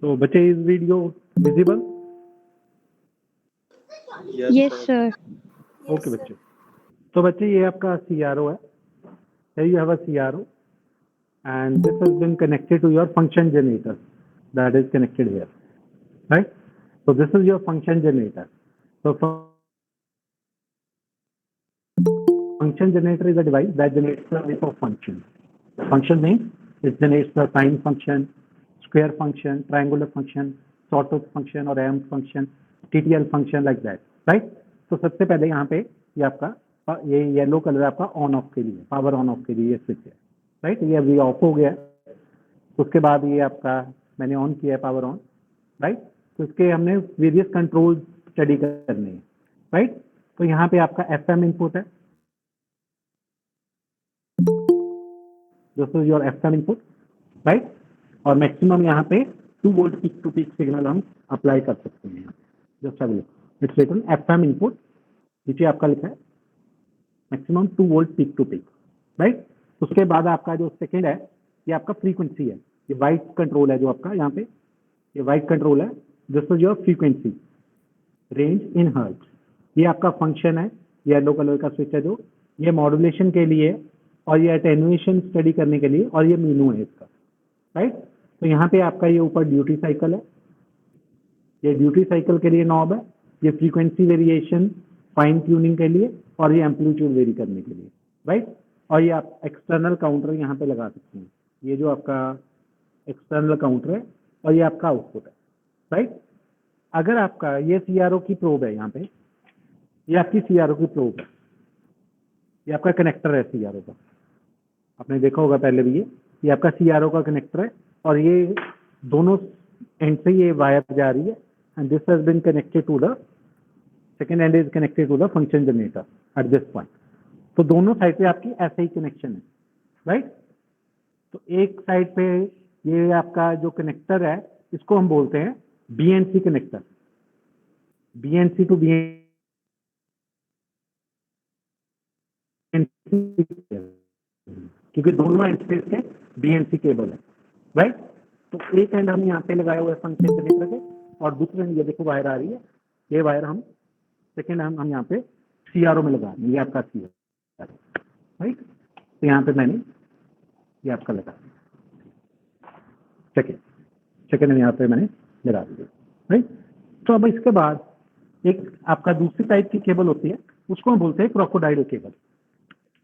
तो बच्चे is video visible? Yes, sir. Okay बच्चे, तो बच्चे ये आपका CRO है. Here you have a CRO and this has been connected to your function generator that is connected here, right? So this is your function generator. So function generator is a device that generates a type of function. Function means it generates the sine function, square function, triangular function, sawtooth function or amp function, TTL function like that, right? तो सबसे पहले यहाँ पे ये आपका ये yellow colour आपका on off के लिए, पावर ऑन ऑफ के लिए ये स्विच है, राइट? ये अभी ऑफ हो गया, उसके बाद ये आपका मैंने ऑन किया है पावर ऑन, राइट? तो इसके हमने वेरियस कंट्रोल स्टडी करने हैं, राइट? तो यहाँ पे आपका FM इनपुट है, this is your FM input, right? और मैक्सिमम यहाँ पे 2 volt peak to peak signal हम अप्लाई कर सकते हैं. Just have a look, it's written FM input, नीचे आपका लिखा है maximum 2 volt peak to peak, right? उसके बाद आपका जो सेकंड है ये आपका फ्रीक्वेंसी है, ये वाइट कंट्रोल है जो आपका यहाँ पे, ये वाइट कंट्रोल है, this is your frequency range in hertz. ये आपका फंक्शन है, येलो कलर का स्विच है जो, ये मॉड्यूलेशन के लिए और ये अटेन्युएशन स्टडी करने के लिए, और ये मीनू है इसका, राइट? तो यहाँ पे आपका ये ऊपर ड्यूटी साइकिल है, ये ड्यूटी साइकिल के लिए नॉब है, ये फ्रीक्वेंसी वेरिएशन फाइन ट्यूनिंग के लिए, और ये एम्पलीट्यूड वेरी करने के लिए, राइट? और ये आप एक्सटर्नल काउंटर यहाँ पे लगा सकते हैं, ये जो आपका एक्सटर्नल काउंटर है, और ये आपका आउटपुट है, राइट? अगर आपका ये CRO की प्रोब है, यहाँ पे ये आपकी CRO की प्रोब है, ये आपका कनेक्टर है CRO का, आपने देखा होगा पहले भी, ये आपका CRO का कनेक्टर है, और ये दोनों एंड से ये वायर जा रही है, and this has been connected to the second end is connected to the function generator at this point. तो दोनों साइड पे आपकी ऐसे ही कनेक्शन है, राइट? तो एक साइड पे ये आपका जो कनेक्टर है इसको हम बोलते हैं BNC connector, BNC to BNC, क्योंकि दोनों एंड से इसके BNC केबल है, राइट? तो एक एंड हम यहाँ पे लगाए हुए फंक्शन जनरेटर के, और दूसरे एंड ये देखो वायर आ रही है, ये वायर हम सेकेंड हम यहाँ पे CRO में लगा रहे हैं, ये आपका CRO, राइट? तो यहाँ पे मैंने ये आपका लगा सेकेंड यहाँ पे मैंने लगा दिया, राइट? तो अब इसके बाद एक आपका दूसरी टाइप की केबल होती है, उसको हम बोलते हैं क्रोकोडाइल केबल,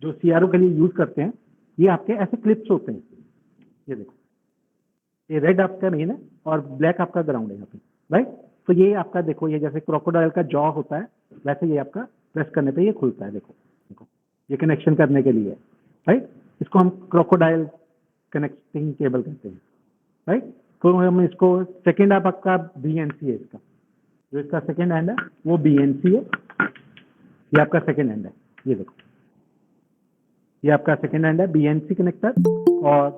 जो CRO के लिए यूज करते हैं. ये आपके ऐसे क्लिप्स होते हैं, ये देखो, ये रेड आपका मेन है और ब्लैक आपका ग्राउंड है यहाँ पे, राइट? तो ये आपका देखो, ये जैसे क्रोकोडाइल का जॉ होता है वैसे ये आपका प्रेस करने पे ये खुलता है, देखो देखो, ये कनेक्शन करने के लिए है, राइट? इसको हम क्रोकोडाइल कनेक्टिंग केबल कहते हैं, राइट? तो हम इसको सेकेंड आपका BNC है, इसका जो इसका सेकेंड हैंड है वो BNC है, ये आपका सेकेंड हैंड है, ये देखो, ये आपका सेकेंड हैंड है BNC कनेक्टर, और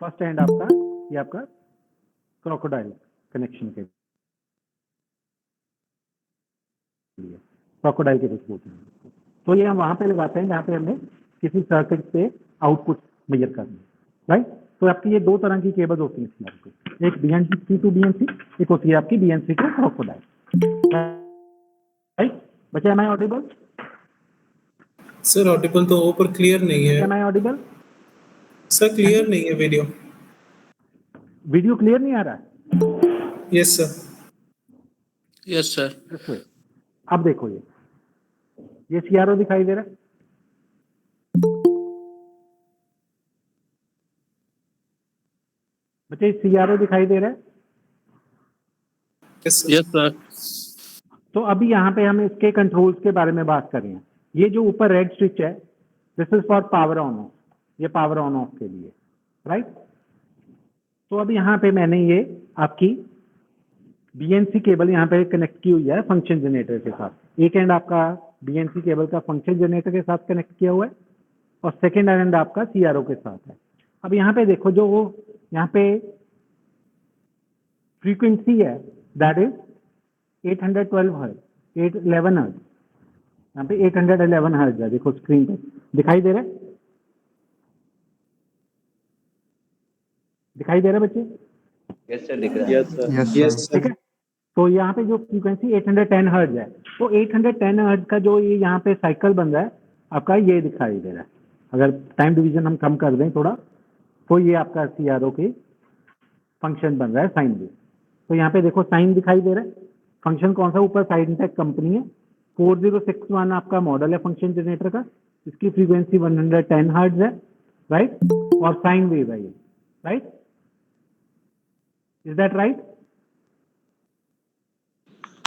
फर्स्ट हैंड आपका ये आपका क्रोकोडाइल कनेक्शन के लिए, क्रोकोडाइल के कुछ बोलते हैं. तो ये हम वहां पे लगाते हैं जहाँ पे हमें किसी सर्किट पे आउटपुट मेजर करना है, राइट? तो आपकी ये दो तरह की केबल होती है, एक BNC टू BNC, एक होती है आपकी BNC टू क्रोकोडाइल, राइट? बच्चे am I audible? Sir audible तो ऊपर क्लियर नहीं है. Am I audible? Sir clear नहीं है वीडियो. वीडियो क्लियर नहीं आ रहा है? Yes sir. Yes, sir. अब देखो, ये CRO दिखाई दे रहा है, बच्चे CRO दिखाई दे रहा है? Yes, sir. तो अभी यहाँ पे हम इसके कंट्रोल्स के बारे में बात कर रहे हैं. ये जो ऊपर रेड स्विच है, this is for power on off, ये पावर ऑन ऑफ के लिए, राइट? तो अब यहाँ पे मैंने ये आपकी BNC केबल यहाँ पे कनेक्ट की हुई है फंक्शन जनरेटर के साथ. एक एंड आपका BNC केबल का फंक्शन जनरेटर के साथ कनेक्ट किया हुआ है, और सेकेंड एंड आपका CRO के साथ है. अब यहाँ पे देखो, जो वो यहाँ पे फ्रीक्वेंसी है दैट इज 812 हर्ट्ज, 811 हर्ट्ज, यहाँ पे 811 हर्ट्ज है, देखो स्क्रीन पे दिखाई दे रहा है, दिखाई दे रहा है बच्चे? यस सर दिख रहा है। Yes, sir. Yes, Yes, sir. sir. ठीक है। तो यहाँ पे जो फ्रीक्वेंसी 810 हर्ट्ज है, तो 810 हर्ट्ज का जो ये यहाँ पे साइकिल बन रहा है आपका, ये दिखाई दे रहा है। अगर टाइम डिवीजन हम कम कर दें थोड़ा, तो ये आपका CRO की फंक्शन बन रहा है, साइन वेव। तो यहाँ पे देखो साइन दिखाई दे रहा है। फंक्शन कौन सा, ऊपर साइनटेक कंपनी है, 4061 आपका मॉडल है फंक्शन जनरेटर का। इसकी फ्रीक्वेंसी 110 हर्ट्ज है, राइट, और साइन वेव है ये, right. Is that right?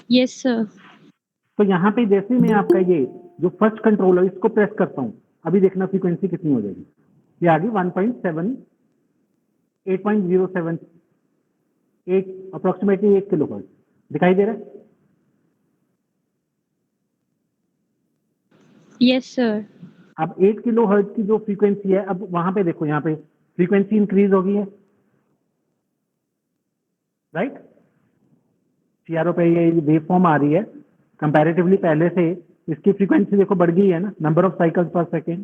Yes, sir. तो यहाँ पे जैसे मैं आपका ये जो फर्स्ट कंट्रोल है इसको प्रेस करता हूँ, अभी देखना फ्रीक्वेंसी कितनी हो जाएगी। ये आ गई 1.7 8.07 8 अप्रोक्सीमेटली 8 किलो हर्ट्ज दिखाई दे रहा है। Yes, sir. अब 8 किलो हर्ट्ज की जो फ्रीक्वेंसी है, अब वहां पे देखो, यहाँ पे फ्रीक्वेंसी इंक्रीज हो गई है, राइट। CRO पे ये वेव फॉर्म आ रही है, कंपैरेटिवली पहले से इसकी फ्रीक्वेंसी देखो बढ़ गई है ना, नंबर ऑफ साइकिल्स पर सेकेंड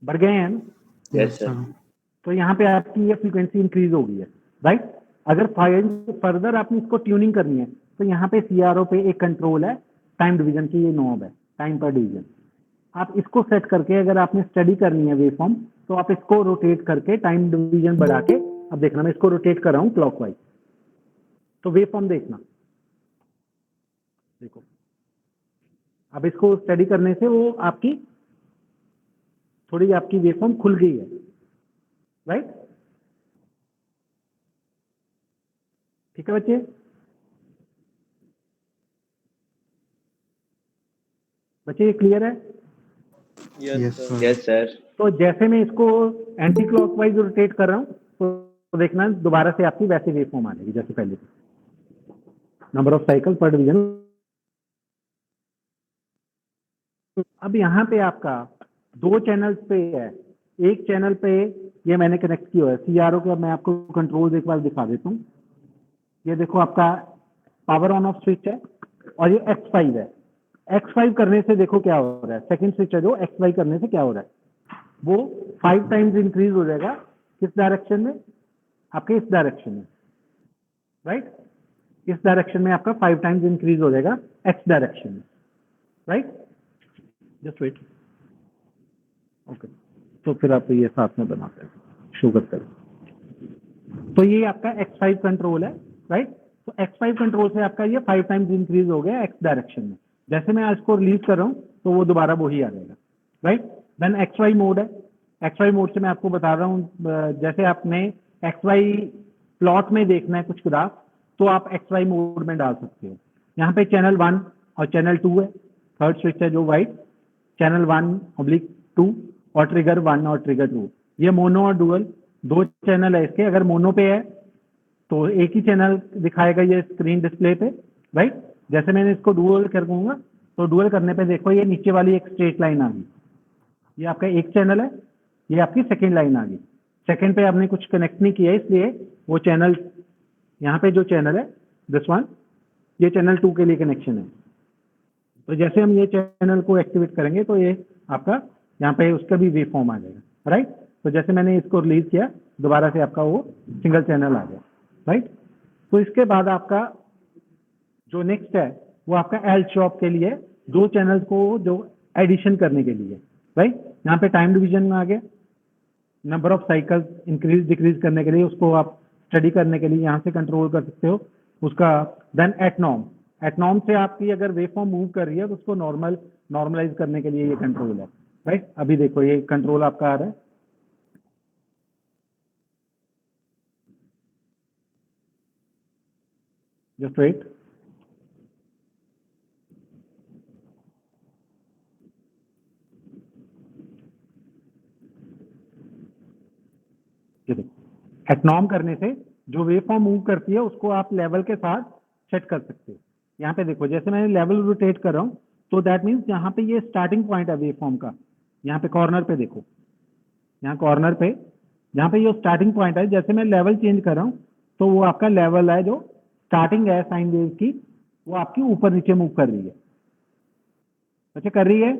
बढ़ गए हैं ना। Yes sir. तो यहाँ पे आपकी ये फ्रीक्वेंसी इंक्रीज हो गई है, राइट। अगर फर्दर आपने इसको ट्यूनिंग करनी है, तो यहाँ पे CRO पे एक कंट्रोल है टाइम डिवीजन की, ये नॉब है टाइम पर डिवीजन। आप इसको सेट करके अगर आपने स्टडी करनी है वेव फॉर्म, तो आप इसको रोटेट करके टाइम डिवीजन बढ़ा के, अब देखना मैं इसको रोटेट कर रहा हूँ क्लॉकवाइज, तो वेव फॉर्म देखना, देखो अब इसको स्टडी करने से वो आपकी थोड़ी आपकी वेव फॉर्म खुल गई है, राइट। ठीक है बच्चे, बच्चे ये क्लियर है? Yes, sir. Yes sir. तो जैसे मैं इसको एंटी क्लॉकवाइज रोटेट कर रहा हूँ, तो देखना दोबारा से आपकी वैसे वेव फॉर्म आ जाएगी जैसे पहले, नंबर ऑफ साइकिल पर डिवीजन। अब यहाँ पे आपका 2 चैनल्स पे है, एक चैनल पे ये मैंने कनेक्ट किया है CRO के। अब मैं आपको कंट्रोल एक बार दिखा देता हूँ। ये देखो आपका पावर ऑन ऑफ स्विच है, और ये X5 है। X5 करने से देखो क्या हो रहा है, सेकंड स्विच है जो X5 करने से क्या हो रहा है, वो 5 टाइम्स इंक्रीज हो जाएगा। किस डायरेक्शन में? आपके इस डायरेक्शन में, राइट। इस डायरेक्शन में आपका 5 टाइम्स इंक्रीज हो जाएगा X डायरेक्शन में, राइट। Just wait, okay. तो फिर आप ये साथ में बनाते हैं, शो करते हैं। तो ये आपका X5 कंट्रोल है, राइट। तो X5 कंट्रोल से आपका ये 5 टाइम्स इंक्रीज हो गया X डायरेक्शन में। जैसे मैं इसको रिलीज कर रहा हूँ, तो वो दोबारा वही आ जाएगा, राइट। देन XY मोड है। XY मोड से मैं आपको बता रहा हूँ, जैसे आपने XY प्लॉट में देखना है कुछ ग्राफ, तो आप XY मोड में डाल सकते हो। यहाँ पे चैनल 1 और चैनल 2 है, थर्ड स्विच है जो वाइट, चैनल 1/2 और ट्रिगर 1 और ट्रिगर 2। ये मोनो और डुअल 2 चैनल है इसके। अगर मोनो पे है तो एक ही चैनल दिखाएगा ये स्क्रीन डिस्प्ले पे, राइट। जैसे मैंने इसको डुअल कर दूंगा, तो डुअल करने पे देखो ये नीचे वाली एक स्ट्रेट लाइन आ गई, ये आपका एक चैनल है, ये आपकी सेकेंड लाइन आ गई। सेकेंड पे आपने कुछ कनेक्ट नहीं किया, इसलिए वो चैनल, यहाँ पे जो चैनल है दिस वन, ये चैनल 2 के लिए कनेक्शन है। तो जैसे हम ये चैनल को एक्टिवेट करेंगे, तो ये आपका यहाँ पे उसका भी वेव फॉर्म आ जाएगा, राइट। तो जैसे मैंने इसको रिलीज किया, दोबारा से आपका वो सिंगल चैनल आ गया, राइट। तो इसके बाद आपका जो नेक्स्ट है वो आपका एल शॉप के लिए 2 चैनल्स को जो एडिशन करने के लिए, राइट। यहाँ पे टाइम डिवीजन में आ गया, number of cycles increase decrease करने के लिए, उसको आप स्टडी करने के लिए यहाँ से कंट्रोल कर सकते हो उसका। देन एटनॉम, एटनॉम से आपकी अगर वेव फॉर्म मूव कर रही है, तो उसको नॉर्मलाइज करने के लिए ये कंट्रोल है, राइट। अभी देखो ये कंट्रोल आपका आ रहा है, जस्ट वेट। एटनॉम करने से जो वेव फॉर्म मूव करती है, उसको आप लेवल के साथ सेट कर सकते हो। यहाँ पे देखो, जैसे मैंने लेवल रोटेट कर रहा हूँ, तो दैट मीन्स यहाँ पे ये स्टार्टिंग पॉइंट है वेव फॉर्म का। यहाँ पे कॉर्नर पे देखो, यहाँ कॉर्नर पे जहाँ पे ये स्टार्टिंग पॉइंट है, जैसे मैं लेवल चेंज कर रहा हूँ, तो वो आपका लेवल है जो स्टार्टिंग है साइन वेव की, वो आपकी ऊपर नीचे मूव कर रही है। अच्छा, कर रही है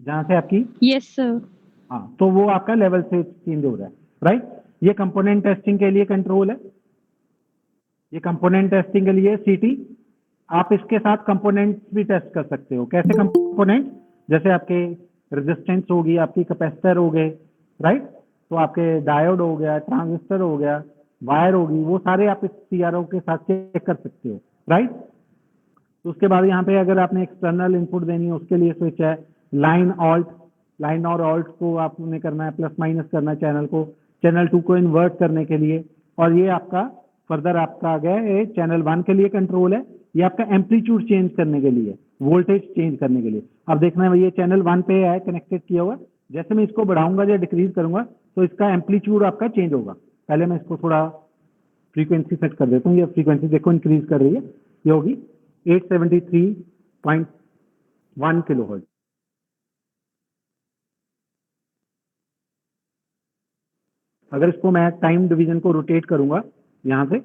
जहाँ से आपकी, Yes, sir. हाँ, तो वो आपका लेवल से चेंज हो रहा है, राइट। ये कंपोनेंट टेस्टिंग के लिए कंट्रोल है, ये कंपोनेंट टेस्टिंग के लिए सीटी। आप इसके साथ कंपोनेंट्स भी टेस्ट कर सकते हो। कैसे कंपोनेंट? जैसे आपके रेजिस्टेंस होगी, आपकी कैपेसिटर हो गए, राइट, तो आपके डायोड हो गया, ट्रांजिस्टर हो गया, वायर होगी, वो सारे आप इस सीआरओ के साथ चेक कर सकते हो, राइट। तो उसके बाद यहाँ पे अगर आपने एक्सटर्नल इनपुट देनी है उसके लिए स्विच है, लाइन ऑल्ट, लाइन और ऑल्ट को आपने करना है, प्लस माइनस करना है चैनल को, चैनल 2 को इन्वर्ट करने के लिए। और ये आपका फर्दर आपका आ गया ये चैनल 1 के लिए कंट्रोल है, ये आपका एम्पलीट्यूड चेंज करने के लिए, वोल्टेज चेंज करने के लिए। अब देखना है ये चैनल 1 पे है कनेक्टेड किया हुआ, जैसे मैं इसको बढ़ाऊंगा या डिक्रीज करूंगा तो इसका एम्पलीट्यूड आपका चेंज होगा। पहले मैं इसको थोड़ा फ्रीक्वेंसी सेट कर देता हूँ, ये फ्रीक्वेंसी देखो इंक्रीज कर रही है, ये होगी 873.1 किलोहर्ट्ज। अगर इसको मैं टाइम डिवीजन को रोटेट करूंगा, यहाँ से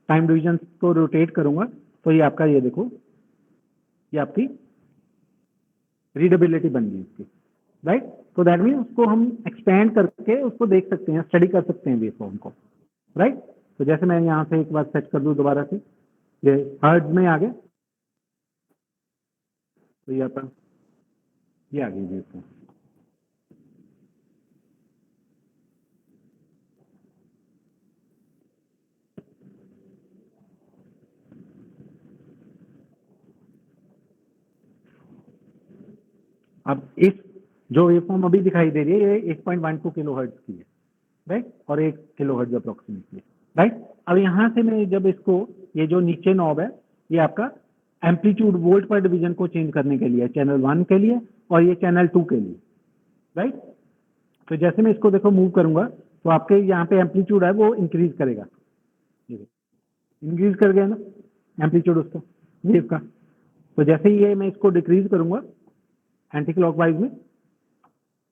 टाइम डिवीजन को रोटेट करूंगा तो ये आपका, ये देखो, ये आपकी रीडेबिलिटी बन गई इसकी, राइट। तो दैट मीन उसको हम एक्सपेंड करके उसको देख सकते हैं, स्टडी कर सकते हैं वेवफॉर्म को, राइट। तो जैसे मैं यहाँ से एक बार सेट कर दूँ दोबारा से, ये हर्ट्ज में आ गया, तो ये आपका ये आ गई वेवफॉर्म। अब इस जो वेवफॉर्म अभी दिखाई दे रही है ये 8.12 किलोहर्ट्ज की है, राइट, और 1 किलोहर्ट्ज अप्रोक्सीमेटली, राइट। अब यहाँ से मैं जब इसको, ये जो नीचे नॉब है ये आपका एम्पलीट्यूड वोल्ट पर डिवीजन को चेंज करने के लिए, चैनल 1 के लिए और ये चैनल 2 के लिए, राइट। तो जैसे मैं इसको देखो मूव करूंगा तो आपके यहाँ पे एम्पलीट्यूड है वो इंक्रीज करेगा, इंक्रीज कर गया ना एम्पलीट्यूड उसका वेव का। तो जैसे ही ये मैं इसको डिक्रीज करूंगा एंटी क्लॉकवाइज में,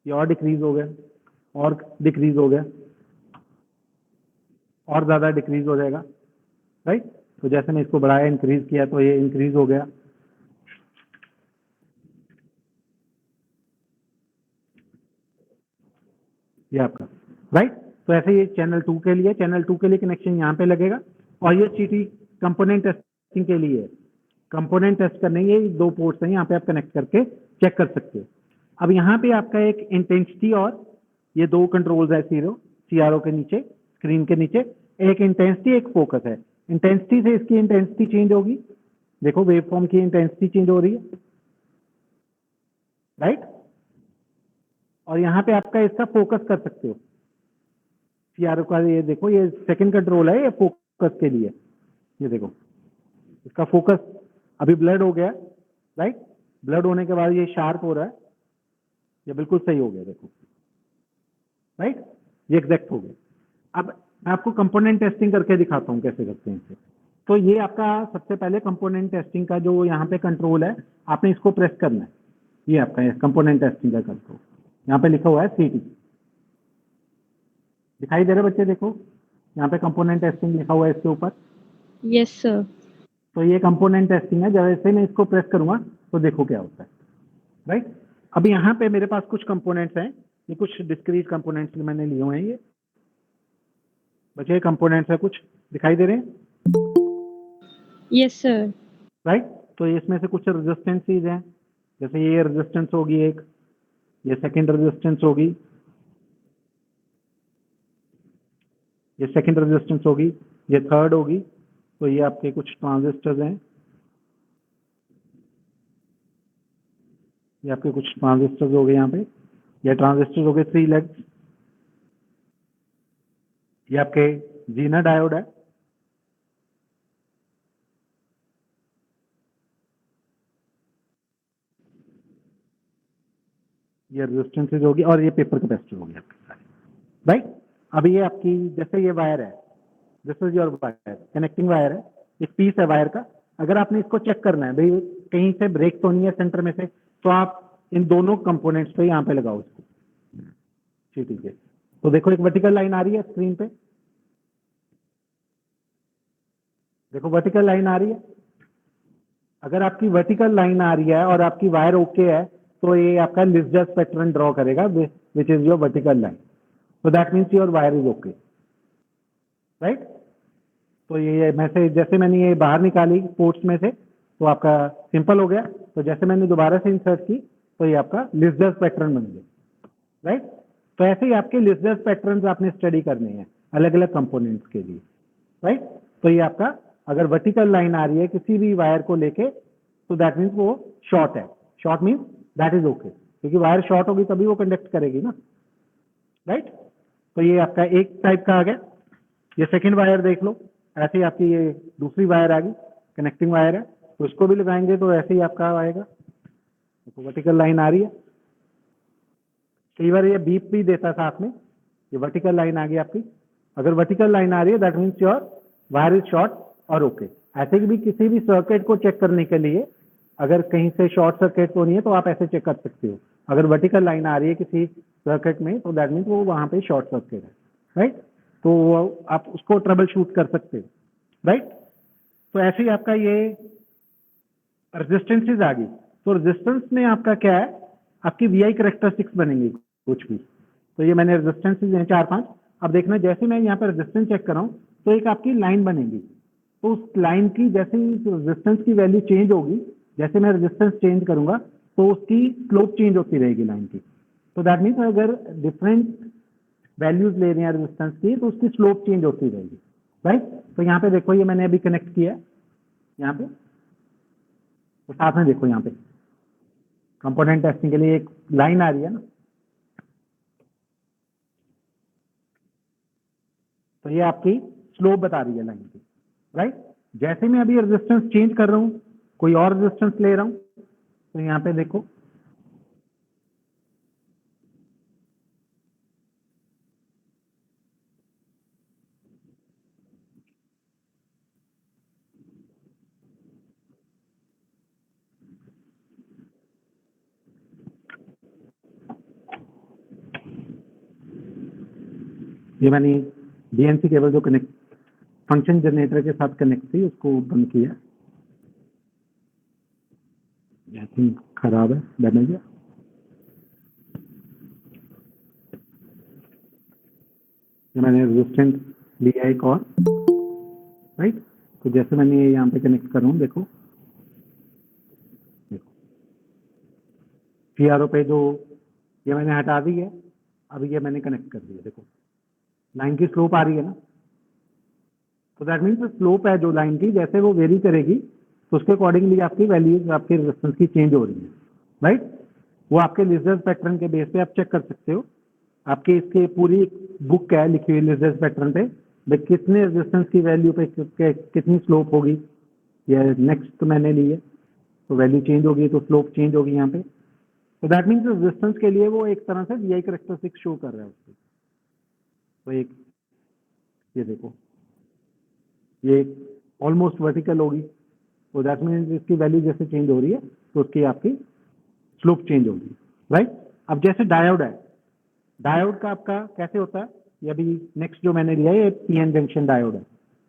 ये और डिक्रीज हो गया, और डिक्रीज हो गया, और ज्यादा डिक्रीज हो जाएगा, राइट। तो जैसे मैं इसको बढ़ाया, इंक्रीज किया तो ये इंक्रीज हो गया, ये आपका, राइट। तो ऐसे ये चैनल 2 के लिए, चैनल 2 के लिए कनेक्शन यहाँ पे लगेगा, और ये सीटी कंपोनेंट टेस्टिंग के लिए, कंपोनेंट टेस्ट करने ये 2 पोर्ट्स हैं, यहाँ पे आप कनेक्ट करके चेक कर सकते हो। अब यहाँ पे आपका एक इंटेंसिटी और ये 2 कंट्रोल्स है सीआरओ के नीचे, स्क्रीन के नीचे, एक इंटेंसिटी एक फोकस है। इंटेंसिटी से इसकी इंटेंसिटी चेंज होगी, देखो वेवफॉर्म की इंटेंसिटी चेंज हो रही है, राइट। और यहाँ पे आपका इसका फोकस कर सकते हो सीआरओ का, ये देखो ये सेकंड कंट्रोल है, ये फोकस के लिए, ये देखो इसका फोकस अभी ब्लड हो गया, राइट। ब्लड होने के बाद ये शार्प हो रहा है, ये बिल्कुल सही हो गया, देखो, राइट, ये एग्जैक्ट हो गया। अब मैं आपको कंपोनेंट टेस्टिंग करके दिखाता हूँ कैसे करते हैं इसे। तो ये आपका सबसे पहले कंपोनेंट टेस्टिंग का जो यहाँ पे कंट्रोल है, आपने इसको प्रेस करना है, ये आपका कंपोनेंट टेस्टिंग का कंट्रोल, यहाँ पे लिखा हुआ है सीटी, दिखाई दे रहा है बच्चे, देखो यहाँ पे कंपोनेंट टेस्टिंग लिखा हुआ है इसके ऊपर। Yes, sir. तो ये कंपोनेंट टेस्टिंग है, जैसे मैं इसको प्रेस करूंगा तो देखो क्या होता है, राइट। अब यहाँ पे मेरे पास कुछ कंपोनेंट्स हैं, ये कुछ डिस्क्रीट कंपोनेंट्स मैंने लिए हुए हैं, ये बचे कंपोनेंट्स है, कुछ दिखाई दे रहे हैं, Yes, sir. राइट। तो इसमें से कुछ रेजिस्टेंसेज हैं, जैसे ये रेजिस्टेंस होगी एक, ये सेकंड रेजिस्टेंस होगी, ये सेकंड रेजिस्टेंस होगी, ये थर्ड होगी। तो ये आपके कुछ ट्रांजिस्टर्स हैं, ये आपके कुछ ट्रांजिस्टर्स हो गए यहाँ पे, ये ट्रांजिस्टर्स हो गए 3 लेग्स, ये आपके जीनर डायोड है, ये रेजिस्टेंसेज होगी, और ये पेपर कैपेसिटर होगी आपके सारे, राइट। अब ये आपकी, जैसे ये वायर है, this is your wire, connecting wire है, एक पीस है वायर का। अगर आपने इसको चेक करना है भाई कहीं से ब्रेक तो नहीं है सेंटर में से, तो आप इन दोनों कंपोनेंट्स पे यहाँ पे लगाओ इसको, ठीक है। तो देखो एक वर्टिकल लाइन आ रही है स्क्रीन पे, देखो वर्टिकल लाइन आ रही है। अगर आपकी वर्टिकल लाइन आ रही है और आपकी वायर ओके है तो ये आपका लिस्जस पैटर्न ड्रॉ करेगा which is your vertical line, so that means your wire is okay, right. तो ये मैं से जैसे मैंने ये बाहर निकाली पोर्ट्स में से तो आपका सिंपल हो गया। तो जैसे मैंने दोबारा से इंसर्ट की तो ये आपका लिस्टर्स पैटर्न बन गया, राइट। तो ऐसे ही आपके लिस्टर्स पैटर्न आपने स्टडी करने हैं अलग अलग कंपोनेंट्स के लिए, राइट। तो ये आपका अगर वर्टिकल लाइन आ रही है किसी भी वायर को लेके तो दैट मीन्स वो शॉर्ट है। Short means that is okay, क्योंकि वायर शॉर्ट होगी तभी वो कंडक्ट करेगी ना, राइट। तो ये आपका एक टाइप का आ गया। ये सेकंड वायर देख लो, ऐसे ही आपकी ये दूसरी वायर आ गई, कनेक्टिंग वायर है, तो इसको भी लगाएंगे तो ऐसे ही आपका आएगा। तो वर्टिकल लाइन आ रही है, कई बार ये बीप भी देता है साथ में। ये वर्टिकल लाइन आ गई आपकी। अगर वर्टिकल लाइन आ रही है that means your wire is short और ओके। ऐसे भी किसी भी सर्किट को चेक करने के लिए अगर कहीं से शॉर्ट सर्किट तो नहीं है तो आप ऐसे चेक कर सकते हो। अगर वर्टिकल लाइन आ रही है किसी सर्किट में तो दैट मीन्स वो वहां पे शॉर्ट सर्किट है, राइट। तो आप उसको ट्रबल शूट कर सकते हो, राइट। तो ऐसे ही आपका ये रेजिस्टेंसेज आ गई। तो रेजिस्टेंस में आपका क्या है, आपकी वीआई कैरेक्टरिस्टिक्स बनेंगी कुछ भी। तो ये मैंने रेजिस्टेंसेज हैं 4-5। अब देखना जैसे मैं यहाँ पर रेजिस्टेंस चेक कर रहा हूँ तो एक आपकी लाइन बनेगी। तो उस लाइन की जैसे ही रेजिस्टेंस की वैल्यू चेंज होगी, जैसे मैं रेजिस्टेंस चेंज करूंगा तो उसकी स्लोप चेंज होती रहेगी लाइन की। तो दैट मीन्स अगर डिफरेंट वैल्यूज ले रहे हैं रेजिस्टेंस की तो उसकी स्लोप चेंज होती रहेगी, राइट। तो यहाँ पे देखो ये मैंने अभी कनेक्ट किया है यहाँ पे, तो साथ में देखो यहाँ पे कंपोनेंट टेस्टिंग के लिए एक लाइन आ रही है ना। तो ये आपकी स्लोप बता रही है लाइन की, राइट। जैसे मैं अभी रेजिस्टेंस चेंज कर रहा हूँ, कोई और रेजिस्टेंस ले रहा हूँ, तो यहाँ पे देखो ये मैंने डीएनसी केबल जो कनेक्ट फंक्शन जनरेटर के साथ कनेक्ट थी उसको बंद किया। आई थिंक खराब है, डैमेज है। ये मैंने रेजिस्टेंस लिया एक और, राइट। तो जैसे मैंने ये यहाँ पे कनेक्ट कर रहा हूँ, देखो पीआरओ पे जो ये मैंने हटा दी है, अभी ये मैंने कनेक्ट कर दिया। देखो लाइन की स्लोप आ रही है ना, तो दैट मीन्स स्लोप है जो लाइन की, जैसे वो वेरी करेगी तो उसके अकॉर्डिंगली आपकी वैल्यूज आपके रेजिस्टेंस की चेंज हो रही है, राइट। वो आपके लिजर्स पैटर्न के बेस पे आप चेक कर सकते हो। आपके इसके पूरी बुक है लिखी हुई लिजर्स पैटर्न पे, कितने रेजिस्टेंस की वैल्यू पे कितनी स्लोप होगी। या नेक्स्ट तो मैंने ली है तो वैल्यू चेंज होगी तो स्लोप चेंज होगी यहाँ पे। तो दैट मीन्स रेजिस्टेंस के लिए वो एक तरह से वीआई कैरेक्टरिस्टिक शो कर रहा है उसकी। तो एक ये देखो ये ऑलमोस्ट वर्टिकल होगी, तो दैट मीन्स इसकी वैल्यू जैसे चेंज हो रही है तो उसकी आपकी स्लोप चेंज होगी, राइट। अब जैसे डायोड है, डायोड का आपका कैसे होता है, ये अभी नेक्स्ट जो मैंने लिया है ये पीएन जंक्शन डायोड है।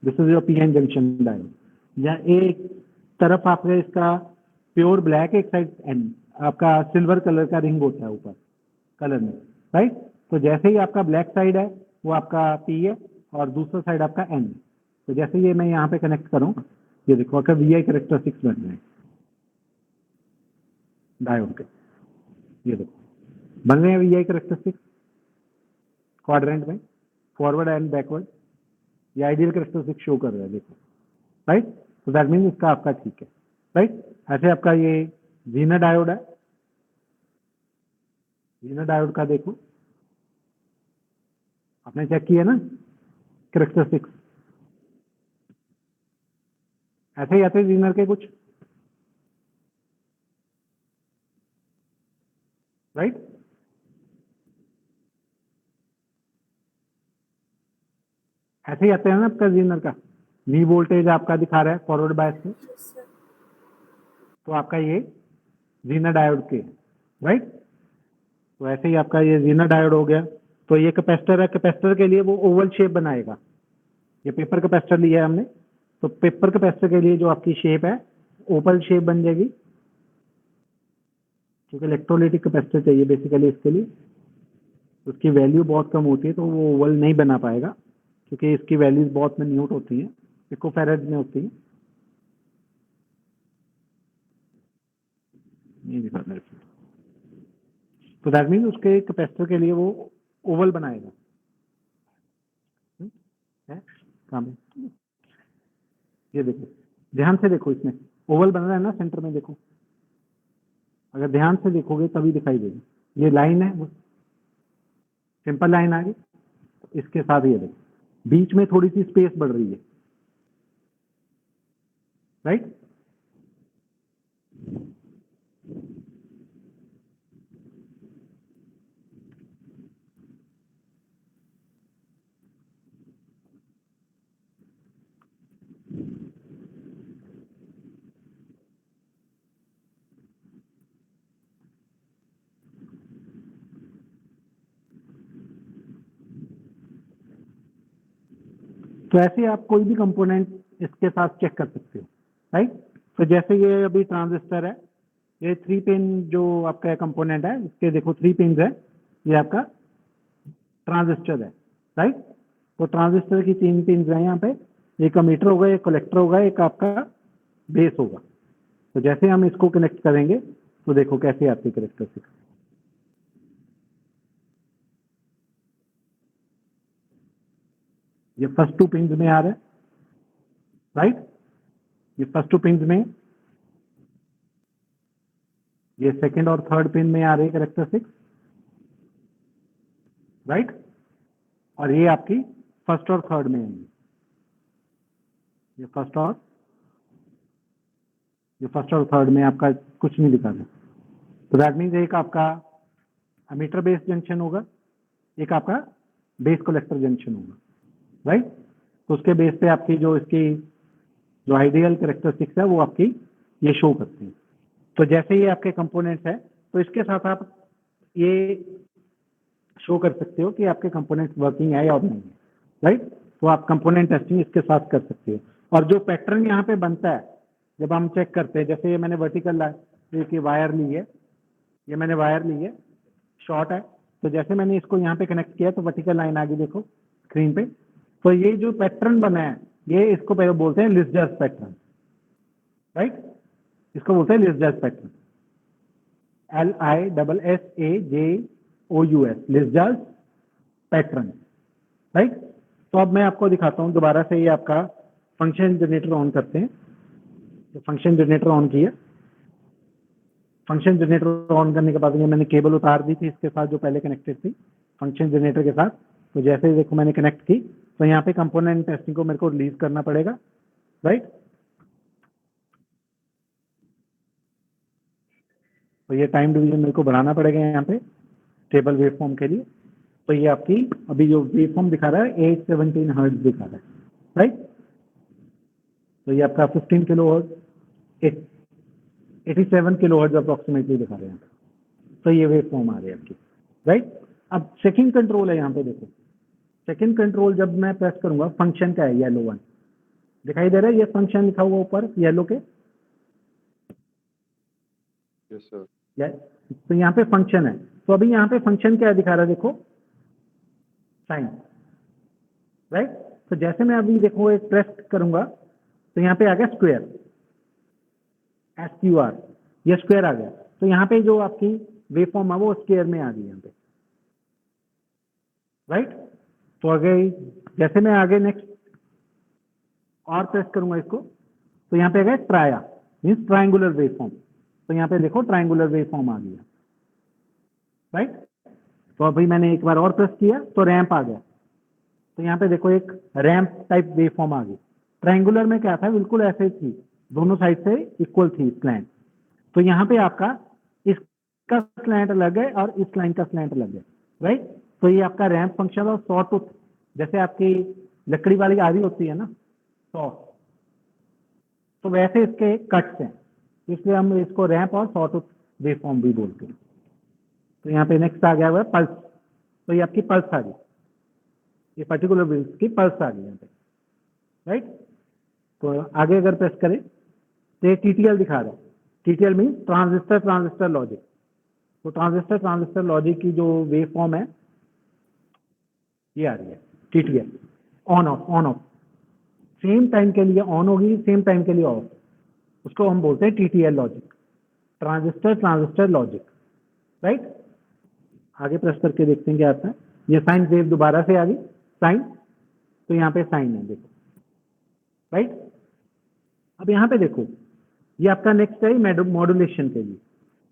This is your PN junction diode. या एक तरफ आपका इसका प्योर ब्लैक, एक साइड एन आपका सिल्वर कलर का रिंग होता है ऊपर कलर में, राइट। तो जैसे ही आपका ब्लैक साइड है वो आपका पी है और दूसरा साइड आपका एन। तो जैसे ये मैं यहाँ पे कनेक्ट करूँ, ये देखो आपका वीआई कैरेक्टरिस्टिक्स बन रहे हैं डायोड के। ये देखो बन रहे हैं वीआई कैरेक्टरिस्टिक्स क्वाड्रेंट में, फॉरवर्ड एंड बैकवर्ड। ये आइडियल कैरेक्टरिस्टिक शो कर रहा है, देखो, राइट। तो दैट मीन्स इसका आपका ठीक है, राइट। ऐसे आपका ये वीनर डायोड है। वीनर डायोड का देखो आपने चेक किया ना कैरेक्टरिस्टिक्स, ऐसे ही आते वीनर के कुछ, राइट। ऐसे ही आते हैं ना आपका वीनर का। वी वोल्टेज आपका दिखा रहा है फॉरवर्ड बायस में, तो आपका ये वीनर डायोड के, राइट। तो ऐसे ही आपका ये वीनर डायोड हो गया। तो ये कैपेसिटर है, कैपेसिटर के लिए वो ओवल शेप बनाएगा। ये पेपर कैपेसिटर लिया है हमने, तो पेपर कैपेसिटर के लिए जो आपकी शेप है ओवल शेप बन जाएगी, क्योंकि इलेक्ट्रोलाइटिक कैपेसिटर चाहिए बेसिकली इसके लिए। उसकी वैल्यू बहुत कम होती है तो वो ओवल नहीं बना पाएगा, क्योंकि इसकी वैल्यूज बहुत मिन्यूट होती हैं, पिकोफैरेड में होती हैं। ये दिखा मेरे को। तो दैट मीन उसके कैपेसिटर के लिए वो ओवल बनाएगा। है काम है। ये देखो, ध्यान से देखो, इसमें ओवल बन रहा है ना सेंटर में, देखो अगर ध्यान से देखोगे तभी दिखाई देगी। ये लाइन है, वो सिंपल लाइन आ गई। इसके साथ ये देखो बीच में थोड़ी सी स्पेस बढ़ रही है, राइट। तो ऐसे आप कोई भी कंपोनेंट इसके साथ चेक कर सकते हो, राइट। तो जैसे ये अभी ट्रांजिस्टर है, ये 3 पिन जो आपका कंपोनेंट है, इसके देखो 3 पिन है, ये आपका ट्रांजिस्टर है, राइट। तो ट्रांजिस्टर की 3 पिन है यहाँ पे, एक अमीटर होगा, एक कलेक्टर होगा, एक आपका बेस होगा। तो जैसे हम इसको कनेक्ट करेंगे तो देखो कैसे आपकी कैरेक्टरिस्टिक। ये फर्स्ट 2 पिन में आ रहा है, राइट। ये फर्स्ट 2 पिन में, ये सेकंड और थर्ड पिन में आ रही है कैरेक्टरिस्टिक, राइट। और ये आपकी फर्स्ट और थर्ड में आएंगी। ये फर्स्ट और थर्ड में आपका कुछ नहीं दिखा रहा। तो दैट मीन्स एक आपका अमीटर बेस जंक्शन होगा, एक आपका बेस कलेक्टर जंक्शन होगा, राइट। तो उसके बेस पे आपकी जो इसकी जो आइडियल कैरेक्टरिस्टिक्स है वो आपकी ये शो करती है। तो जैसे ये आपके कंपोनेंट्स है, तो इसके साथ आप ये शो कर सकते हो कि आपके कंपोनेंट्स वर्किंग है या नहीं है, राइट। तो आप कंपोनेंट टेस्टिंग इसके साथ कर सकते हो। और जो पैटर्न यहाँ पे बनता है जब हम चेक करते हैं, जैसे ये मैंने वर्टिकल वायर ली है, ये मैंने वायर ली है, शॉर्ट है, तो जैसे मैंने इसको यहाँ पे कनेक्ट किया तो वर्टिकल लाइन आ गई, देखो स्क्रीन पे। तो ये जो पैटर्न बना है, ये इसको पहले बोलते हैं लिस्जर्स पैटर्न, राइट। इसको बोलते हैं लिस्जर्स पैटर्न, LISSAJOUS, लिस्जर्स पैटर्न, राइट। तो अब मैं आपको दिखाता हूँ दोबारा से, ये आपका फंक्शन जनरेटर ऑन करते हैं। तो फंक्शन जनरेटर ऑन किया, फंक्शन जनरेटर ऑन करने के बाद ये मैंने केबल उतार दी थी इसके साथ जो पहले कनेक्टेड थी फंक्शन जनरेटर के साथ। तो जैसे ही देखो मैंने कनेक्ट की, तो यहाँ पे कंपोनेंट टेस्टिंग को मेरे को रिलीज करना पड़ेगा, राइट। तो ये टाइम डिवीजन मेरे को बढ़ाना पड़ेगा यहाँ पे स्टेबल वेवफॉर्म के लिए। तो ये आपकी अभी जो वेवफॉर्म दिखा रहा है 817 हर्ट्ज दिखा रहा है, राइट। तो ये आपका 15 kilo hertz, 87 kilo hertz approximately दिखा रहे हैं। तो ये वेवफॉर्म आ रही है आपकी, राइट। अब सेकंड कंट्रोल है यहाँ पे, देखो सेकंड कंट्रोल जब मैं प्रेस करूंगा, फंक्शन का है येलो वन दिखाई दे रहा है, ये फंक्शन लिखा हुआ ऊपर येलो के, यस सर। तो यहाँ पे फंक्शन है। तो अभी यहाँ पे फंक्शन क्या दिखा रहा है, देखो साइन, राइट। तो जैसे मैं अभी देखो एक प्रेस करूंगा तो यहाँ पे आ गया स्क्वायर, SQR, ये स्क्वायर आ गया। तो यहाँ पे जो आपकी वेवफॉर्म है वो स्क्वायर में आ गई यहाँ पे, राइट। तो आगे जैसे मैं आगे नेक्स्ट और प्रेस करूंगा इसको, तो यहाँ पे आ गया ट्राया, मीन्स ट्रायंगुलर वेवफॉर्म। तो यहाँ पे देखो ट्रायंगुलर वेवफॉर्म आ गया, राइट। तो अभी मैंने एक बार और प्रेस किया तो रैंप आ गया। तो यहाँ पे देखो एक रैंप टाइप वेवफॉर्म आ गई। ट्रायंगुलर में क्या था, बिल्कुल ऐसे थी, दोनों साइड से इक्वल थी स्लैंट। तो यहाँ पे आपका इसका स्लैंट अलग है और इस लाइन का स्लैंट अलग है, राइट। तो ये आपका रैंप फंक्शन और सॉ टूथ, जैसे आपकी लकड़ी वाली आरी होती है ना सॉ, तो वैसे इसके कट्स हैं, इसलिए हम इसको रैंप और सॉ टूथ वेवफॉर्म भी बोलते हैं। तो यहाँ पे नेक्स्ट आ गया हुआ है पल्स। तो ये आपकी पल्स आ गई, ये पर्टिकुलर वेव्स की पल्स आ गई यहाँ पे, राइट। तो आगे अगर प्रेस करें तो ये TTL दिखा रहा है। TTL mean transistor logic. तो ट्रांजिस्टर लॉजिक की जो वेव फॉर्म है ये आ रही है TTL। On off same time के लिए ऑन होगी, सेम टाइम के लिए ऑफ, उसको हम बोलते हैं TTL logic, transistor logic, right. आगे प्रेस करके देखते हैं क्या आता है। ये साइन वेव दोबारा से आ गई, साइन, तो यहाँ पे साइन है देखो, राइट। अब यहाँ पे देखो, ये आपका नेक्स्ट है मॉड्यूलेशन के लिए।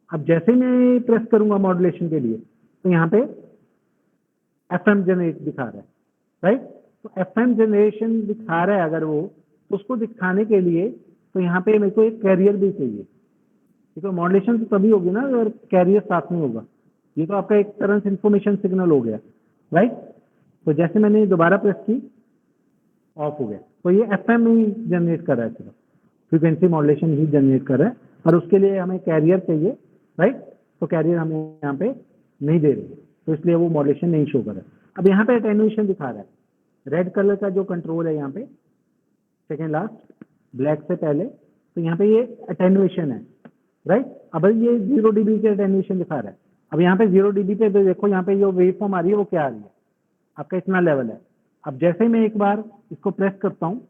अब जैसे मैं प्रेस करूंगा मॉड्यूलेशन के लिए, तो यहाँ पे FM जनरेट दिखा रहा है, राइट। तो FM जनरेशन दिखा रहा है अगर वो, तो उसको दिखाने के लिए तो यहाँ पे मेरे को एक कैरियर भी चाहिए, तो मॉड्यूलेशन तो तभी होगी ना अगर कैरियर साथ में होगा। ये तो आपका एक तरह से इंफॉर्मेशन सिग्नल हो गया, राइट। तो जैसे मैंने दोबारा प्रेस की, ऑफ हो गया, तो ये FM ही जनरेट कर रहा है, सिर्फ फ्रीक्वेंसी मॉड्यूलेशन ही जनरेट कर रहा है, और उसके लिए हमें कैरियर चाहिए, राइट। तो कैरियर हमें यहाँ पे नहीं दे रहे, तो इसलिए वो मॉड्यूलेशन नहीं शो कर रहा है। अब यहाँ पे अटेन्यूएशन दिखा रहा है, रेड कलर का जो कंट्रोल है यहाँ पे सेकेंड लास्ट ब्लैक से पहले, तो यहाँ पे ये अटेन्यूएशन है, राइट। अब ये 0 dB के अटेन्यूएशन दिखा रहा है। अब यहाँ पे 0 dB पे तो देखो यहाँ पे जो वेव फॉर्म आ रही है वो क्या आ रही है, आपका इतना लेवल है। अब जैसे मैं एक बार इसको प्रेस करता हूँ,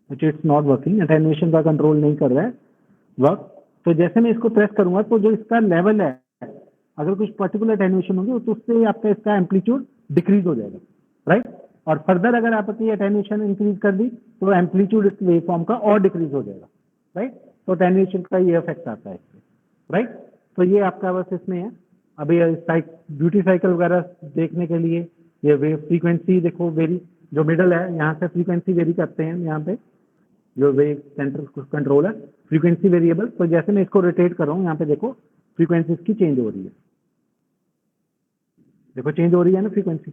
इट्स नॉट वर्किंग, अटेन्यूएशन का कंट्रोल नहीं कर रहा है वर्क। तो जैसे मैं इसको प्रेस करूंगा तो जो इसका लेवल है, अगर कुछ पर्टिकुलर अटेन्यूएशन होगी तो उससे आपका इसका एम्पलीट्यूड डिक्रीज हो जाएगा, राइट। और फर्दर अगर आपकी अटेन्यूएशन इंक्रीज कर दी तो एम्पलीट्यूड इस वेव फॉर्म का और डिक्रीज हो जाएगा, राइट। तो अटेन्यूएशन का ये इफेक्ट आता है इससे, राइट। तो ये आपका बस इसमें है। अभी ड्यूटी साइकिल वगैरह देखने के लिए ये वेव फ्रीक्वेंसी देखो, वेरी जो मिडल है यहाँ से फ्रीक्वेंसी वेरी करते हैं, यहाँ पे जो वेव सेंटर कंट्रोल है फ्रीक्वेंसी वेरिएबल। तो जैसे मैं इसको रोटेट कर रहा हूँ, यहाँ पे देखो फ्रीक्वेंसी इसकी चेंज हो रही है, देखो चेंज हो रही है ना फ्रीक्वेंसी,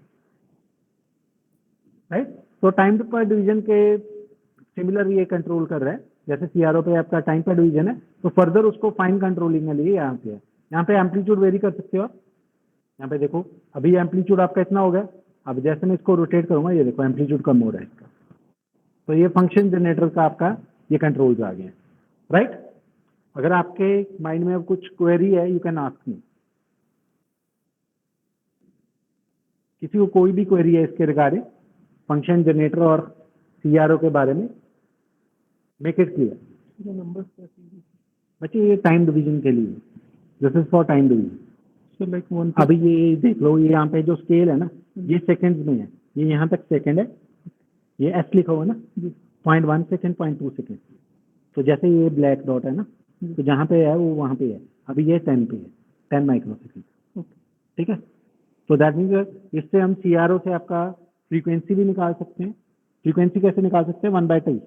राइट। तो टाइम पर डिवीजन के सिमिलर ये कंट्रोल कर रहा है, जैसे CRO पे आपका टाइम पर डिवीजन है, तो फर्दर उसको फाइन कंट्रोलिंग के लिए यहाँ पे है। यहाँ पे एम्पलीट्यूड वेरी कर सकते हो आप, यहाँ पे देखो अभी एम्पलीट्यूड आपका इतना हो गया, अब जैसे मैं इसको रोटेट करूंगा ये देखो एम्पलीट्यूड कम हो रहा है इसका। तो ये फंक्शन जनरेटर का आपका ये कंट्रोल्स आ गए हैं, राइट। अगर आपके माइंड में अब कुछ क्वेरी है, यू कैन आस्क मी। किसी को कोई भी क्वेरी है इसके रिगार्डिंग फंक्शन जनरेटर और CRO के बारे में, मेक इट क्लियर। बच्चे ये टाइम डिवीजन के लिए, this is for time division. अभी ये देख लो, ये यहाँ पे जो स्केल है ना, ये सेकंड्स में है, ये यहाँ तक सेकंड है, ये S लिखा हुआ है ना, 0.1 सेकंड, 0.2 सेकंड। तो जैसे ये ब्लैक डॉट है ना, तो जहाँ पे है वो वहाँ पे है। अभी ये 10 पे है, 10 माइक्रो सेकंड, ठीक है। तो दैट मीन्स इससे हम CRO से आपका फ्रीक्वेंसी भी निकाल सकते हैं। फ्रीक्वेंसी कैसे निकाल सकते हैं? 1/T,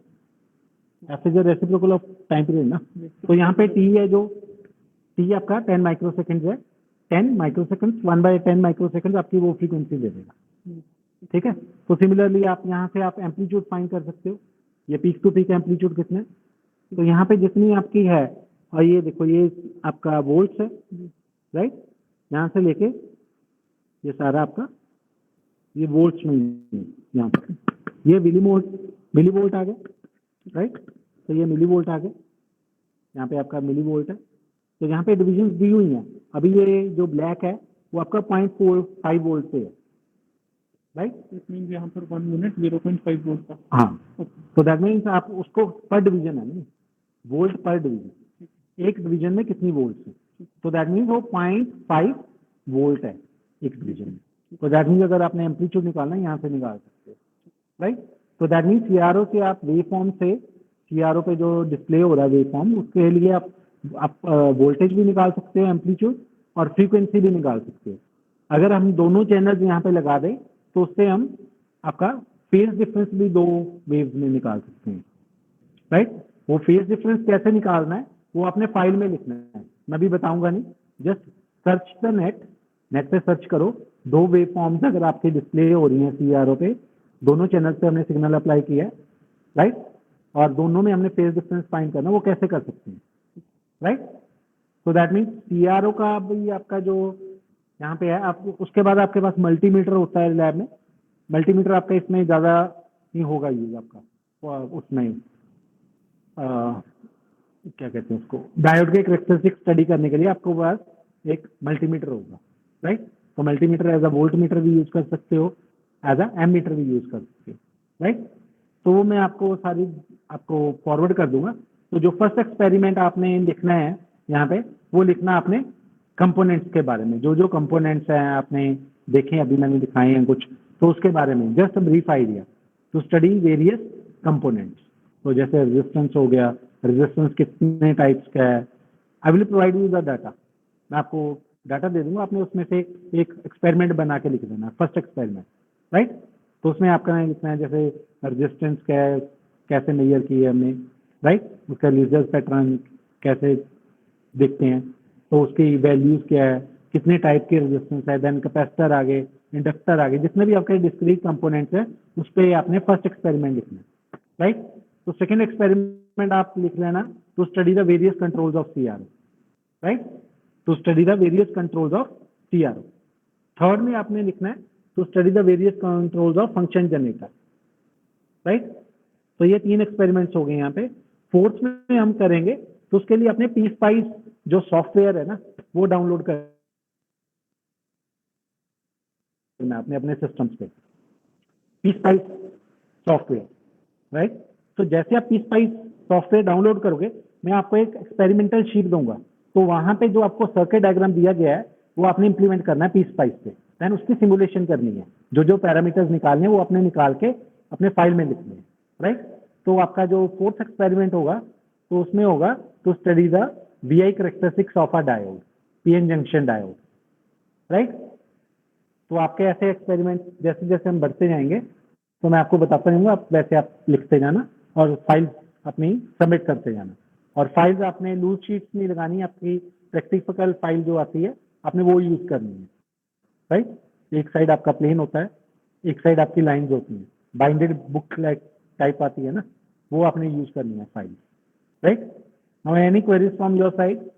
F is reciprocal of time period ना। तो यहाँ पे T है, जो T आपका 10 माइक्रो सेकंड है, 10 माइक्रो सेकंड 1/10 माइक्रो सेकंड आपकी वो फ्रीक्वेंसी दे देगा, ठीक है। तो सिमिलरली आप यहाँ से आप एम्पलीट्यूड फाइंड कर सकते हो, ये पीक टू पीक एम्पलीट्यूड कितने, तो यहाँ पे जितनी आपकी है, और ये देखो ये आपका वोल्ट्स है, राइट। यहाँ से लेके ये सारा आपका ये वोल्ट्स में है, यहाँ पर ये मिली वोल्ट आ गए, राइट। तो ये मिली वोल्ट आ गए, यहाँ पे आपका मिली वोल्ट है। तो यहाँ पे डिविजन दी हुई है। अभी ये जो ब्लैक है वो आपका 0.45 वोल्ट से है, राइट। इट मींस यहाँ पर 1 मिनट 0.5 वोल्ट का। हाँ, तो दैट मीन्स आप उसको पर डिवीजन है नहीं, वोल्ट पर डिवीजन, एक डिवीजन में कितनी वोल्ट है, तो दैट मीन्स वो 0.5 वोल्ट है एक डिवीजन में। तो दैट मीन्स अगर आपने एम्पलीट्यूड निकालना है यहाँ से निकाल सकते हो, राइट। तो दैट मीन्स CRO से आप वेव फॉर्म से, CRO पे जो डिस्प्ले हो रहा है वेव फॉर्म, उसके लिए आप वोल्टेज भी निकाल सकते हो, एम्पलीट्यूड और फ्रीक्वेंसी भी निकाल सकते हो। अगर हम दोनों चैनल्स यहाँ पे लगा दें तो उससे हम आपका फेज डिफरेंस भी दो वेव्स में निकाल सकते हैं, राइट। वो फेज डिफरेंस कैसे निकालना है वो आपने फाइल में लिखना है, मैं भी बताऊंगा नहीं, जस्ट सर्च द नेट पे सर्च करो, दो वेव फॉर्म्स अगर आपके डिस्प्ले हो रही हैं CRO पे, दोनों चैनल पे हमने सिग्नल अप्लाई किया है, राइट, और दोनों में हमने फेज डिफरेंस फाइंड करना, वो कैसे कर सकते हैं, right. So that means CRO का भी आपका जो यहाँ पे है, आप उसके बाद आपके पास मल्टीमीटर होता है लैब में, मल्टीमीटर आपका इसमें ज़्यादा नहीं होगा यूज आपका उसमें क्या कहते हैं उसको, डायोड के करेक्टरिस्टिक स्टडी करने के लिए आपको पास एक मल्टीमीटर होगा, राइट। तो multimeter as a volt meter भी यूज कर सकते हो, एज अ एमीटर भी यूज कर सकते हो, राइट। तो वो मैं आपको सारी आपको फॉरवर्ड कर दूंगा। तो जो फर्स्ट एक्सपेरिमेंट आपने लिखना है यहाँ पे, वो लिखना आपने कंपोनेंट्स के बारे में, जो जो कंपोनेंट्स हैं आपने देखे अभी मैंने दिखाए हैं कुछ, तो उसके बारे में just brief idea to study various components. तो जैसे रेजिस्टेंस हो गया, रेजिस्टेंस कितने टाइप्स का है, I will provide you the data, मैं आपको डाटा दे दूंगा, आपने उसमें से एक एक्सपेरिमेंट बना के लिख देना, फर्स्ट एक्सपेरिमेंट, राइट। तो उसमें आपका लिखना है जैसे रेजिस्टेंस क्या है, कैसे मेजर की है हमने, राइट, उसका लीजर पैटर्न कैसे देखते हैं, तो उसकी वैल्यूज क्या है, कितने टाइप के रेजिस्टेंस है, देन कैपेसिटर आगे, इंडक्टर आगे, जितने भी आपके डिस्क्रीट कंपोनेंट्स हैं उस पर आपने फर्स्ट एक्सपेरिमेंट लिखना है, राइट। तो सेकेंड एक्सपेरिमेंट आप लिख लेना to study the various controls of CRO, right, to study the various controls of CRO. Third में आपने लिखना है to study the various controls of function generator, right. तो ये 3 एक्सपेरिमेंट्स हो गए यहाँ पे। फोर्थ में हम करेंगे तो उसके लिए अपने पी स्पाइस जो सॉफ्टवेयर है ना, वो डाउनलोड करना आपने अपने सिस्टम्स पे, पी स्पाइस सॉफ्टवेयर, राइट। तो जैसे आप पी स्पाइस सॉफ्टवेयर डाउनलोड करोगे, मैं आपको एक एक्सपेरिमेंटल शीट दूंगा, तो वहां पे जो आपको सर्किट डायग्राम दिया गया है वो आपने इंप्लीमेंट करना है पी स्पाइस पे, देन उसकी सिमुलेशन करनी है, जो जो पैरामीटर्स निकालने हैं वो अपने निकाल के अपने फाइल में लिखने हैं, राइट। तो आपका जो फोर्थ एक्सपेरिमेंट होगा तो उसमें होगा to study the VI characteristics of a diode, PN junction diode, right. तो आपके ऐसे एक्सपेरिमेंट जैसे जैसे हम बढ़ते जाएंगे तो मैं आपको बताता रहूंगा, आप वैसे आप लिखते जाना और फाइल अपनी सबमिट करते जाना। और फाइल्स आपने लूज शीट्स नहीं लगानी, आपकी प्रैक्टिकल फाइल जो आती है आपने वो यूज करनी है, राइट। एक साइड आपका प्लेन होता है, एक साइड आपकी लाइंस होती हैं, बाइंडेड बुक लाइक टाइप आती है ना, वो आपने यूज करनी है file, right. Now any queries from your side?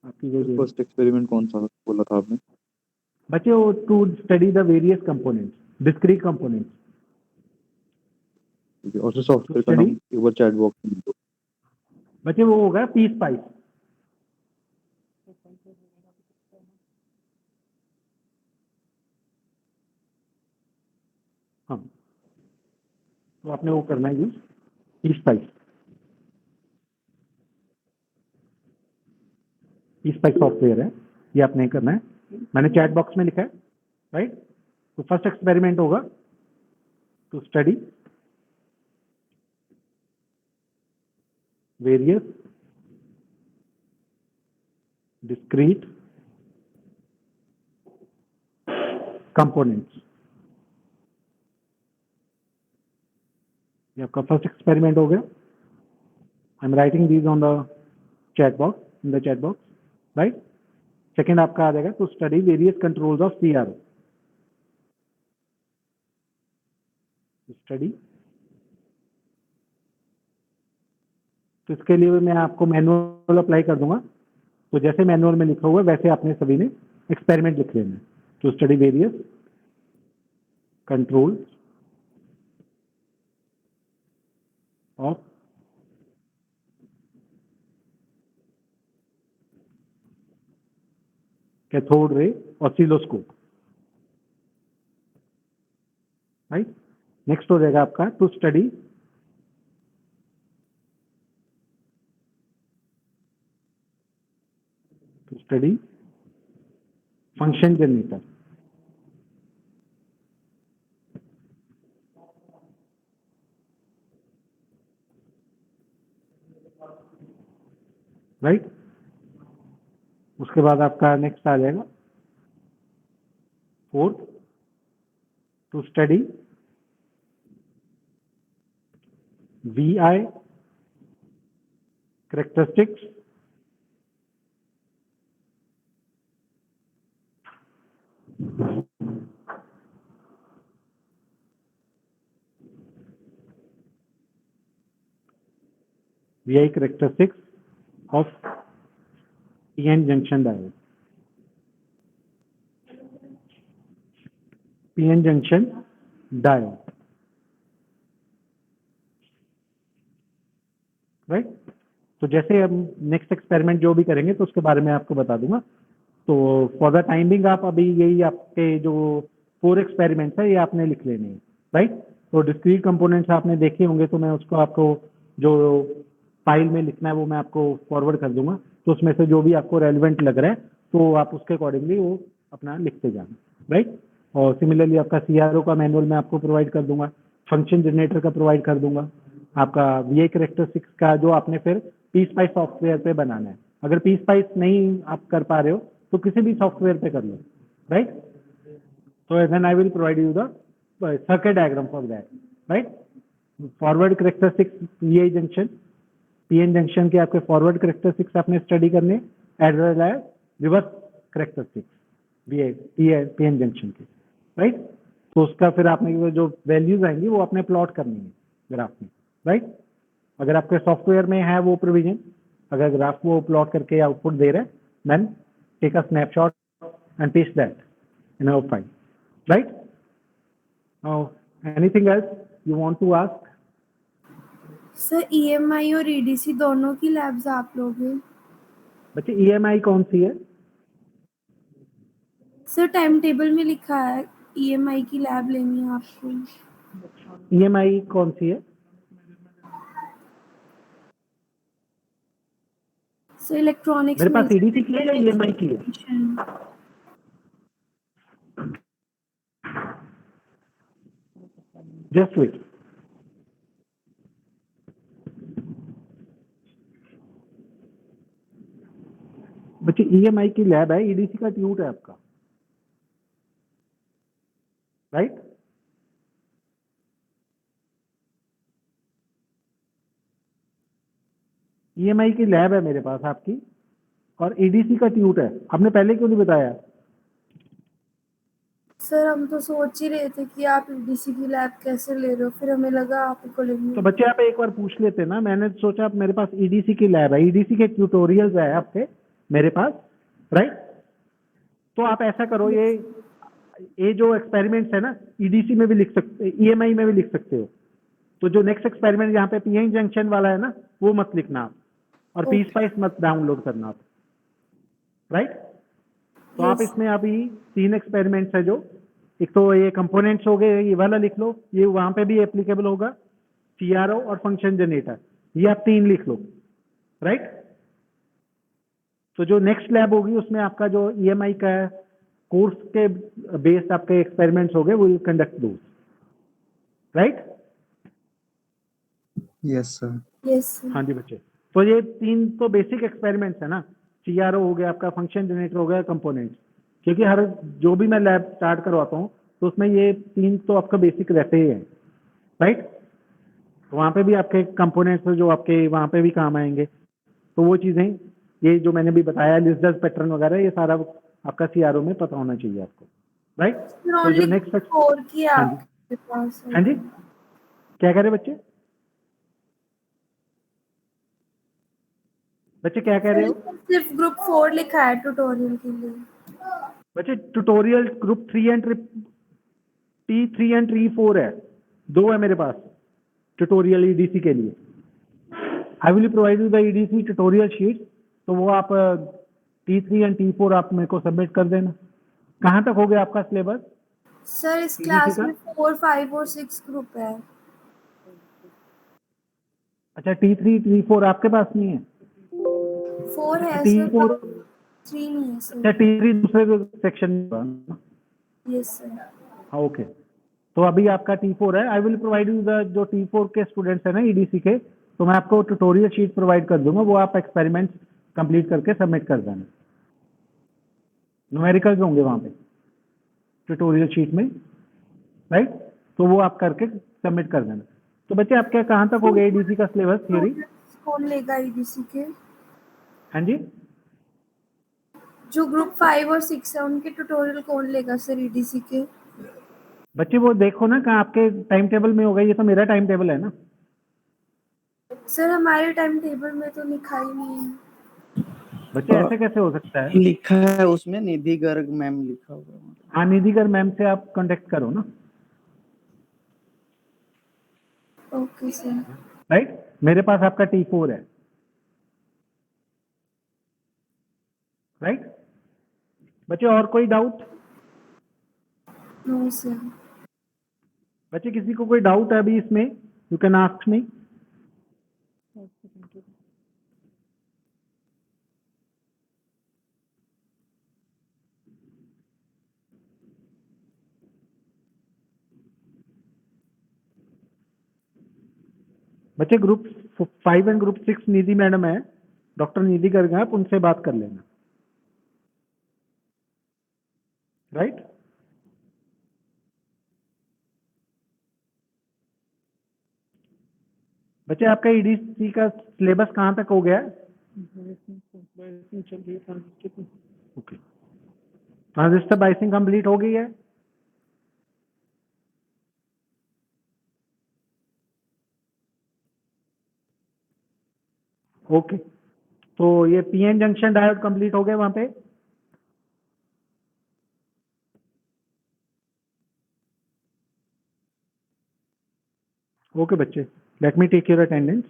आपकी जो फर्स्ट एक्सपेरिमेंट कौन सा बोला था आपने? बच्चे वो to study the various components, discrete components. ठीक है, और उस सॉफ्टवेयर का नाम एक बार चैट बॉक्स में दो। बच्चे वो होगा पी स्पाइस, हाँ। तो आपने वो करना है use P spice, P spice software है, ये आपने करना है, मैंने चैट बॉक्स में लिखा है, राइट। तो फर्स्ट एक्सपेरिमेंट होगा to study various discrete components, ये आपका फर्स्ट एक्सपेरिमेंट हो गया। I am writing these on the chat box, in the chat box, right. Second आपका आ जाएगा to study various controls of CRO, study. तो इसके लिए मैं आपको मैनुअल अप्लाई कर दूंगा, तो जैसे मैनुअल में लिखा हुआ है वैसे आपने सभी ने एक्सपेरिमेंट लिख लेना है to study various control of cathode ray oscilloscope, right. Next हो जाएगा आपका to study function generator, right. उसके बाद आपका नेक्स्ट आ जाएगा fourth to study VI characteristics VI characteristics of PN junction diode. PN junction diode. Right. तो जैसे हम नेक्स्ट एक्सपेरिमेंट जो भी करेंगे तो उसके बारे में आपको बता दूंगा। तो फॉर द टाइमिंग आप अभी यही आपके जो 4 एक्सपेरिमेंट्स है ये आपने लिख लेने हैं, राइट। तो डिस्क्रीट कंपोनेंट्स आपने देखे होंगे, तो मैं उसको आपको जो फाइल में लिखना है वो मैं आपको फॉरवर्ड कर दूंगा। तो उसमें से जो भी आपको रेलिवेंट लग रहा है तो आप उसके अकॉर्डिंगली वो अपना लिखते जाना, राइट। और सिमिलरली आपका CRO का मैनुअल मैं आपको प्रोवाइड कर दूंगा, फंक्शन जनरेटर का प्रोवाइड कर दूंगा, आपका VI कैरेक्टरिस्टिक्स का जो आपने फिर PSpice सॉफ्टवेयर पे बनाना है। अगर PSpice नहीं आप कर पा रहे हो तो किसी भी सॉफ्टवेयर पे कर लो, right. So then I will provide you the circuit diagram for that, right? Forward characteristics VI junction, PN junction के आपके forward characteristics आपने स्टडी करने, as well as reverse characteristics VI PN junction के, right? तो उसका फिर आपने जो वैल्यूज आएंगी वो आपने प्लॉट करनी है ग्राफ में, राइट। अगर आपके सॉफ्टवेयर में है वो प्रोविजन, अगर ग्राफ वो प्लॉट करके आउटपुट दे रहे हैं, then take a snapshot and paste that in our file, right? Now, anything else you want to ask? Sir EMI और EDC दोनों की लैब्स आप लोगे? बच्चे EMI कौन सी है? सर टाइम टेबल में लिखा है EMI की लैब लेनी है आपको। EMI कौन सी है? सर इलेक्ट्रॉनिक्स मेरे पास EDC की है या EMI की है? Just wait. बच्चे EMI की लैब है, EDC का ट्यूट है आपका, राइट। EMI की लैब है मेरे पास आपकी, और EDC का ट्यूट है। आपने पहले क्यों नहीं बताया? सर हम तो सोच ही रहे थे कि आप EDC की लैब कैसे ले रहे हो, फिर हमें लगा आप ही को लेंगे। तो बच्चे आप एक बार पूछ लेते ना, मैंने सोचा आप मेरे पास EDC की लैब है, EDC के ट्यूटोरियल्स है आपके मेरे पास, राइट। तो आप ऐसा करो, ये जो एक्सपेरिमेंट्स है ना EDC में भी लिख सकते, EMI में भी लिख सकते हो। तो जो नेक्स्ट एक्सपेरिमेंट यहाँ पे PN जंक्शन वाला है ना वो मत लिखना आप, और PSpice मत डाउनलोड करना आप, राइट। तो आप इसमें अभी 3 एक्सपेरिमेंट्स है जो, एक तो ये कंपोनेंट्स हो गए, ये वाला लिख लो, ये वहां पे भी एप्लीकेबल होगा, CRO और फंक्शन जनरेटर, ये आप 3 लिख लो, राइट। तो जो नेक्स्ट लैब होगी उसमें आपका जो EMI का कोर्स के बेस्ड आपके एक्सपेरिमेंट्स हो गए, वो will conduct those, right. Yes sir. Yes sir. हाँ जी बच्चे, तो ये 3 तो बेसिक एक्सपेरिमेंट्स है ना, CRO हो गया आपका, फंक्शन जनरेटर हो गया, कंपोनेंट्स, क्योंकि हर जो भी मैं लैब स्टार्ट करवाता हूँ तो उसमें ये 3 तो आपका बेसिक रहते ही हैं, राइट। तो वहाँ पे भी आपके कंपोनेंट्स जो आपके वहाँ पे भी काम आएंगे। तो वो चीज़ें ये जो मैंने भी बताया, लिस्टर्स पैटर्न वगैरह, ये सारा आपका CRO में पता होना चाहिए आपको, राइट। तो जो नेक्स्ट 4 की हाँ आपके पास है। हाँ जी, क्या कह रहे बच्चे? बच्चे क्या कह रहे हो? सिर्फ ग्रुप 4 लिखा है ट्यूटोरियल के लिए। बच्चे tutorial group 3 and T3 and T4 है, 2 है मेरे पास ट्यूटोरियल EDC के लिए। I will provide you the EDC tutorial sheet, तो वो आप T3 एंड T4 आप मेरे को सबमिट कर देना। कहाँ तक हो गया आपका सिलेबस? सर इस EDC क्लास का? में 4, 5 और 6 ग्रुप है। अच्छा, T3 T4 आपके पास नहीं है? 4 है T4, सर, 3 नहीं है अच्छा सर। T3 दूसरे सेक्शन में। Yes sir. हाँ ओके, तो अभी आपका T4 है। I will provide you the जो T4 के स्टूडेंट्स है ना EDC के, तो मैं आपको ट्यूटोरियल शीट प्रोवाइड कर दूंगा, वो आप एक्सपेरिमेंट कंप्लीट करके सबमिट कर देना। न्यूमेरिकल्स होंगे वहाँ पे ट्यूटोरियल शीट में, राइट। तो वो आप करके सबमिट कर देना। तो बच्चे आप क्या कहाँ तक हो गए EDC का सिलेबस थ्योरी? कौन लेगा EDC के? हाँ जी, जो ग्रुप 5 और 6 है उनके ट्यूटोरियल कौन लेगा सर EDC के? बच्चे वो देखो ना कहाँ आपके टाइम टेबल में होगा, ये तो मेरा टाइम टेबल है ना। सर हमारे टाइम टेबल में तो लिखा ही नहीं है। बच्चे ऐसे कैसे हो सकता है? लिखा है उसमें निधि गर्ग मैम लिखा हुआ है। हाँ, निधिगर मैम से आप कांटेक्ट करो ना, ओके सर। राइट। मेरे पास आपका T4 है, राइट? बच्चे और कोई डाउट? No sir. बच्चे किसी को कोई डाउट है अभी इसमें? You can ask me. बच्चे group 5 and group 6 Nidhi madam है, डॉक्टर निधि गर्ग हैं, आप उनसे बात कर लेना, राइट? बच्चे आपका ईडीसी का सिलेबस कहाँ तक हो गया है? बाइसिंग चल रही है ट्रांजिस्टर पे। ओके, ट्रांजिस्टर बाइसिंग कंप्लीट हो गई है? ओके, तो ये पीएन जंक्शन डायोड कंप्लीट हो गए वहां पे? ओके बच्चे, let me take your attendance.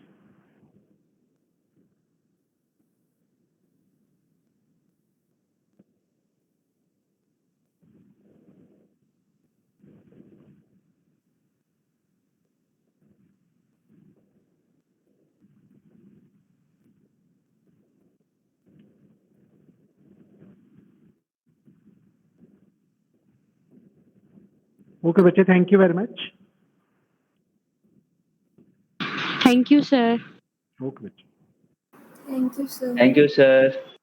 Okay बच्चे, thank you very much. Thank you, sir. Okay बच्चे। Thank you sir. Thank you, sir.